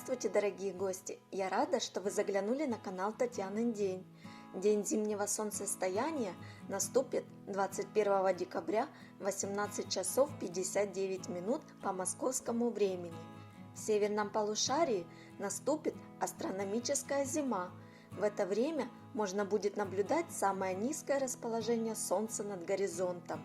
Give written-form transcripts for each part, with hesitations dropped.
Здравствуйте, дорогие гости! Я рада, что вы заглянули на канал Татьянин день. День зимнего солнцестояния наступит 21 декабря в 18 часов 59 минут по московскому времени. В северном полушарии наступит астрономическая зима. В это время можно будет наблюдать самое низкое расположение Солнца над горизонтом.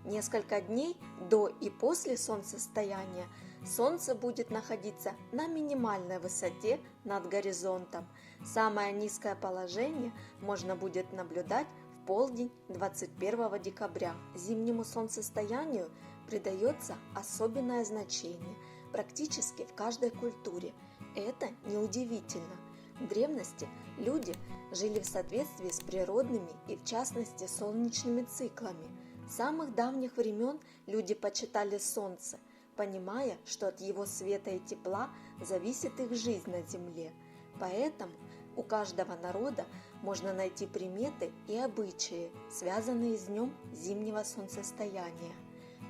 Несколько дней до и после солнцестояния Солнце будет находиться на минимальной высоте над горизонтом. Самое низкое положение можно будет наблюдать в полдень 21 декабря. Зимнему солнцестоянию придается особенное значение практически в каждой культуре. Это неудивительно. В древности люди жили в соответствии с природными и, в частности, солнечными циклами. С самых давних времен люди почитали Солнце, понимая, что от его света и тепла зависит их жизнь на земле. Поэтому у каждого народа можно найти приметы и обычаи, связанные с днем зимнего солнцестояния.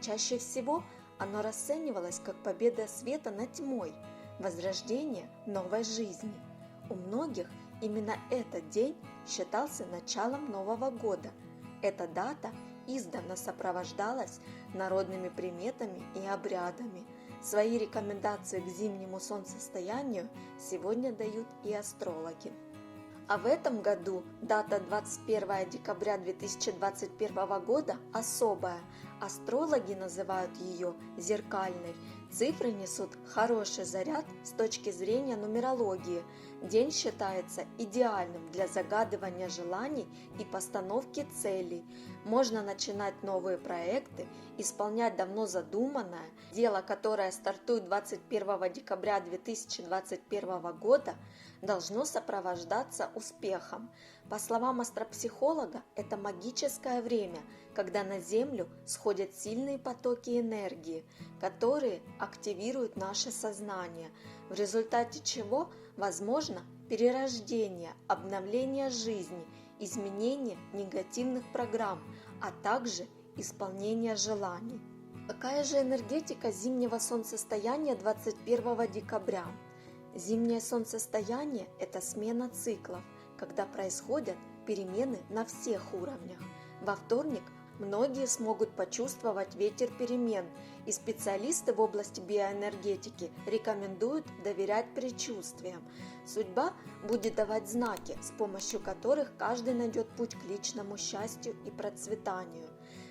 Чаще всего оно расценивалось как победа света над тьмой, возрождение новой жизни. У многих именно этот день считался началом Нового года. Эта дата издавна сопровождалась народными приметами и обрядами. Свои рекомендации к зимнему солнцестоянию сегодня дают и астрологи. А в этом году дата 21 декабря 2021 года особая. Астрологи называют ее зеркальной. Цифры несут хороший заряд с точки зрения нумерологии. День считается идеальным для загадывания желаний и постановки целей. Можно начинать новые проекты, исполнять давно задуманное. Дело, которое стартует 21 декабря 2021 года, должно сопровождаться успехом. По словам астропсихолога, это магическое время, когда на Землю сходят сильные потоки энергии, которые активируют наше сознание, в результате чего возможно перерождение, обновление жизни, изменение негативных программ, а также исполнение желаний. Какая же энергетика зимнего солнцестояния 21 декабря? Зимнее солнцестояние – это смена циклов, когда происходят перемены на всех уровнях. Во вторник многие смогут почувствовать ветер перемен, и специалисты в области биоэнергетики рекомендуют доверять предчувствиям. Судьба будет давать знаки, с помощью которых каждый найдет путь к личному счастью и процветанию.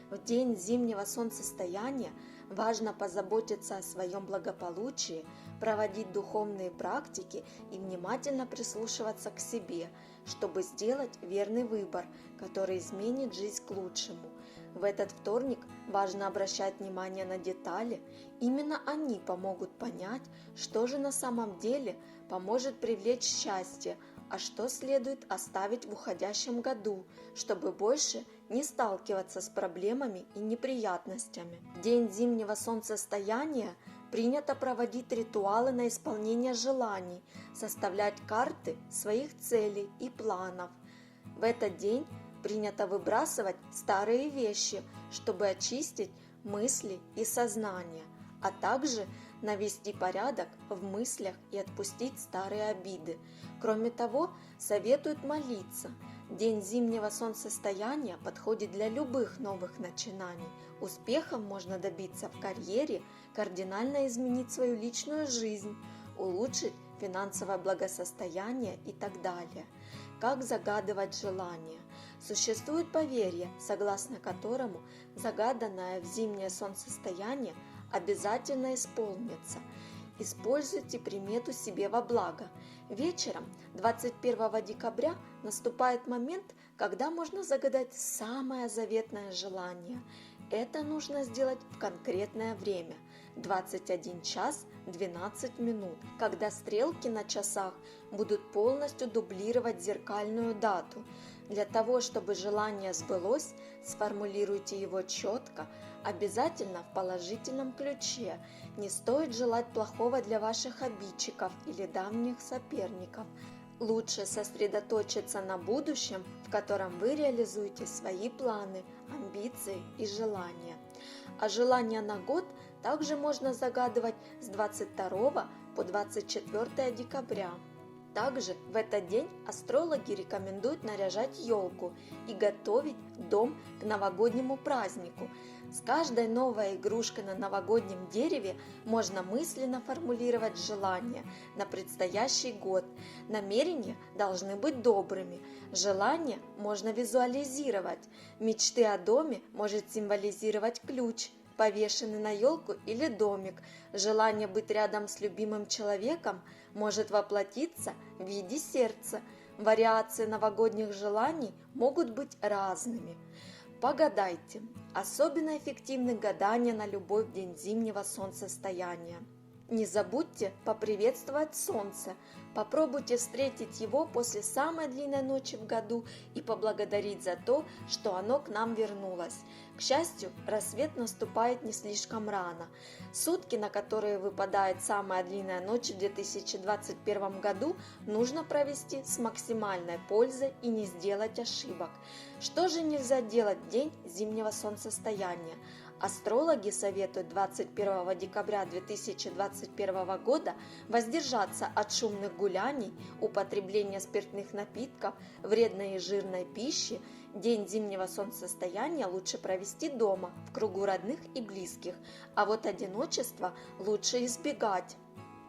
В день зимнего солнцестояния важно позаботиться о своем благополучии, проводить духовные практики и внимательно прислушиваться к себе, чтобы сделать верный выбор, который изменит жизнь к лучшему. В этот вторник важно обращать внимание на детали. Именно они помогут понять, что же на самом деле поможет привлечь счастье, а что следует оставить в уходящем году, чтобы больше не сталкиваться с проблемами и неприятностями. В день зимнего солнцестояния принято проводить ритуалы на исполнение желаний, составлять карты своих целей и планов. В этот день принято выбрасывать старые вещи, чтобы очистить мысли и сознание, а также навести порядок в мыслях и отпустить старые обиды. Кроме того, советуют молиться. День зимнего солнцестояния подходит для любых новых начинаний. Успехом можно добиться в карьере, кардинально изменить свою личную жизнь, улучшить финансовое благосостояние и так далее. Как загадывать желания? Существует поверье, согласно которому загаданное в зимнее солнцестояние обязательно исполнится. Используйте примету себе во благо. Вечером 21 декабря наступает момент, когда можно загадать самое заветное желание. Это нужно сделать в конкретное время – 21 час 12 минут, когда стрелки на часах будут полностью дублировать зеркальную дату. Для того, чтобы желание сбылось, сформулируйте его четко, обязательно в положительном ключе. Не стоит желать плохого для ваших обидчиков или давних соперников. Лучше сосредоточиться на будущем, в котором вы реализуете свои планы, амбиции и желания. А желания на год Также можно загадывать с 22 по 24 декабря. Также в этот день астрологи рекомендуют наряжать елку и готовить дом к новогоднему празднику. С каждой новой игрушкой на новогоднем дереве можно мысленно формулировать желания на предстоящий год. Намерения должны быть добрыми. Желания можно визуализировать. Мечты о доме может символизировать ключ, повешенный на елку или домик. Желание быть рядом с любимым человеком может воплотиться в виде сердца. Вариации новогодних желаний могут быть разными. Погадайте. Особенно эффективны гадания на любовь в день зимнего солнцестояния. Не забудьте поприветствовать солнце. Попробуйте встретить его после самой длинной ночи в году и поблагодарить за то, что оно к нам вернулось. К счастью, рассвет наступает не слишком рано. Сутки, на которые выпадает самая длинная ночь в 2021 году, нужно провести с максимальной пользой и не сделать ошибок. Что же нельзя делать в день зимнего солнцестояния? Астрологи советуют 21 декабря 2021 года воздержаться от шумных гуляний, употребления спиртных напитков, вредной и жирной пищи. День зимнего солнцестояния лучше провести дома, в кругу родных и близких, а вот одиночество лучше избегать.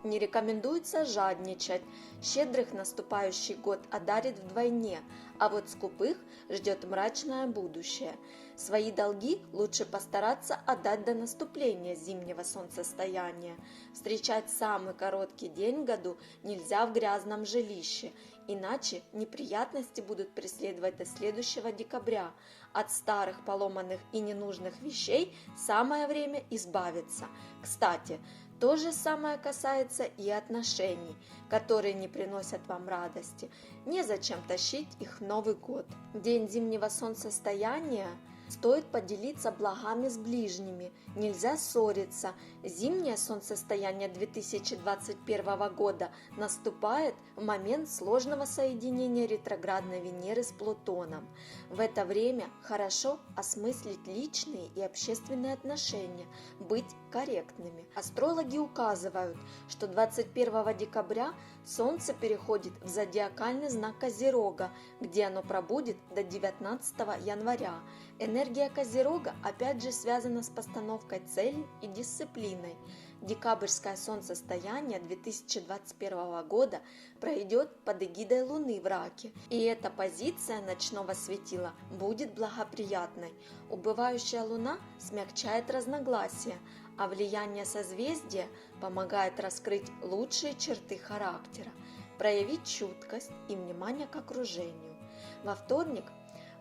Не рекомендуется жадничать. Щедрых наступающий год одарит вдвойне, а вот скупых ждет мрачное будущее. Свои долги лучше постараться отдать до наступления зимнего солнцестояния. Встречать самый короткий день в году нельзя в грязном жилище, иначе неприятности будут преследовать до следующего декабря. От старых, поломанных и ненужных вещей самое время избавиться. Кстати, то же самое касается и отношений, которые не приносят вам радости. Незачем тащить их в Новый год. В день зимнего солнцестояния стоит поделиться благами с ближними, нельзя ссориться. Зимнее солнцестояние 2021 года наступает в момент сложного соединения ретроградной Венеры с Плутоном. В это время хорошо осмыслить личные и общественные отношения, быть корректными. Астрологи указывают, что 21 декабря Солнце переходит в зодиакальный знак Козерога, где оно пробудет до 19 января. Энергия Козерога опять же связана с постановкой целей и дисциплиной. Декабрьское солнцестояние 2021 года пройдет под эгидой Луны в Раке, и эта позиция ночного светила будет благоприятной. Убывающая Луна смягчает разногласия, а влияние созвездия помогает раскрыть лучшие черты характера, проявить чуткость и внимание к окружению. Во вторник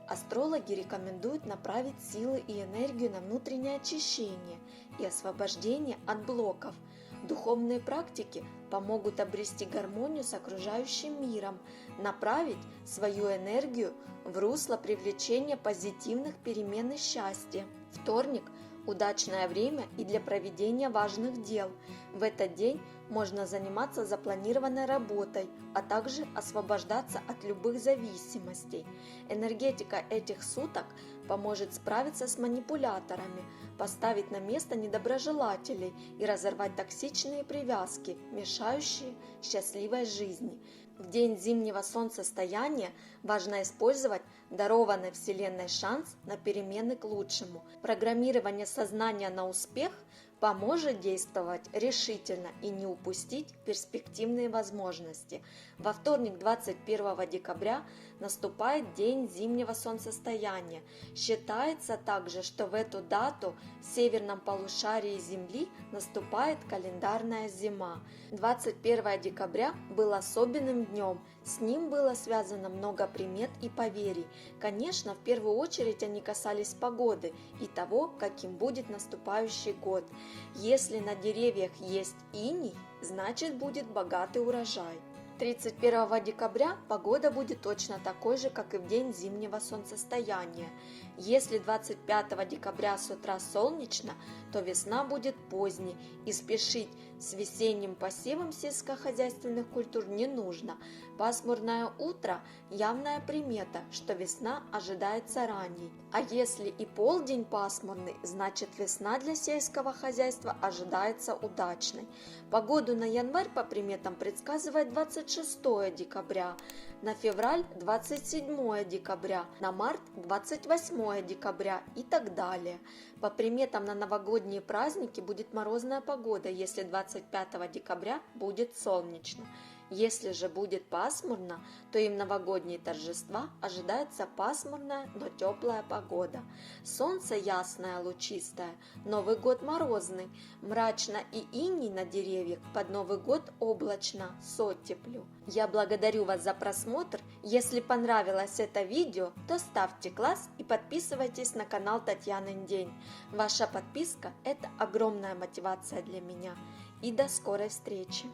астрологи рекомендуют направить силы и энергию на внутреннее очищение и освобождение от блоков. Духовные практики помогут обрести гармонию с окружающим миром, направить свою энергию в русло привлечения позитивных перемен и счастья. Вторник – удачное время и для проведения важных дел. В этот день можно заниматься запланированной работой, а также освобождаться от любых зависимостей. Энергетика этих суток поможет справиться с манипуляторами, поставить на место недоброжелателей и разорвать токсичные привязки, мешающие счастливой жизни. В день зимнего солнцестояния важно использовать дарованный Вселенной шанс на перемены к лучшему. Программирование сознания на успех поможет действовать решительно и не упустить перспективные возможности. Во вторник, 21 декабря, наступает день зимнего солнцестояния. Считается также, что в эту дату в северном полушарии Земли наступает календарная зима. 21 декабря был особенным днем. С ним было связано много примет и поверий. Конечно, в первую очередь они касались погоды и того, каким будет наступающий год. Если на деревьях есть иней, значит будет богатый урожай. 31 декабря погода будет точно такой же, как и в день зимнего солнцестояния. Если 25 декабря с утра солнечно, то весна будет поздней, и спешить с весенним посевом сельскохозяйственных культур не нужно. Пасмурное утро – явная примета, что весна ожидается ранней. А если и полдень пасмурный, значит весна для сельского хозяйства ожидается удачной. Погоду на январь по приметам предсказывает 26 декабря, на февраль 27 декабря, на март 28 декабря и так далее. По приметам на новогодние праздники будет морозная погода, если 25 декабря будет солнечно. Если же будет пасмурно, то и в новогодние торжества ожидается пасмурная, но теплая погода. Солнце ясное, лучистое, Новый год морозный, мрачно и иней на деревьях, под Новый год облачно, с оттепелью. Я благодарю вас за просмотр. Если понравилось это видео, то ставьте класс и подписывайтесь на канал Татьянин день. Ваша подписка – это огромная мотивация для меня. И до скорой встречи!